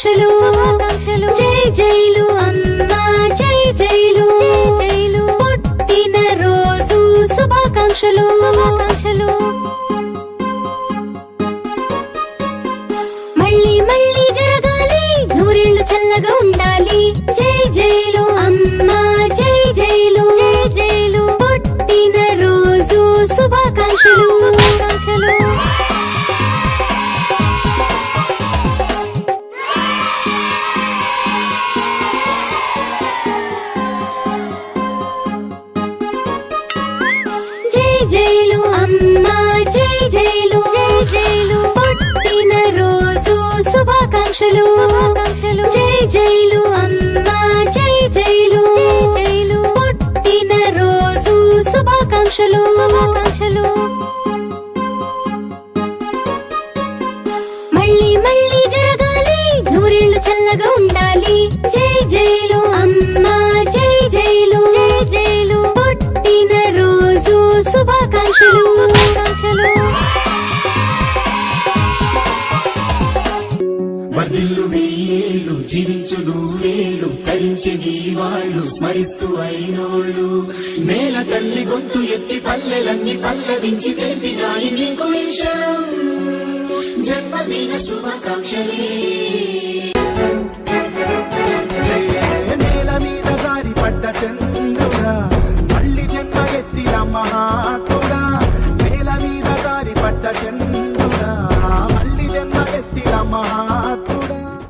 శుభాకాంక్షలు జై జైలు అమ్మా జై జైలు పుట్టిన రోజు శుభాకాంక్షలు మళ్ళీ మళ్ళీ జరగాలి నూరేళ్లు చల్లగా ఉండాలి జై జైలు అమ్మా జై జైలు పుట్టిన రోజు శుభాకాంక్షలు జై జైలు అమ్మా జై జైలు పుట్టిన రోజు శుభాకాంక్షలు జై జైలు అమ్మా జై జైలు పుట్టిన రోజు శుభాకాంక్షలు మళ్ళీ మళ్ళీ జరగాలి నూరేళ్లు చల్లగా ఉండాలి జై జైలు అమ్మా జై జైలు పుట్టిన రోజు శుభాకాంక్షలు వర్ధిల్లు వెయ్యేళ్ళు జీవించు నూరేళ్ళు తరించి నీ వాళ్ళు స్మరిస్తూ అయినోళ్ళు నేల తల్లి గొంతు ఎత్తి పల్లెలన్నీ పల్లవించి తెలిపినాయి నీకు ఈ క్షణం జన్మదిన శుభాకాంక్షలే నేల మీద జారిపడ్డ చంద్రుడా మళ్ళీ జన్మ ఎత్తిన మహాత్ముడా నేల మీద జారిపడ్డ చంద్రుడా మళ్ళీ జన్మ ఎత్తిన మహా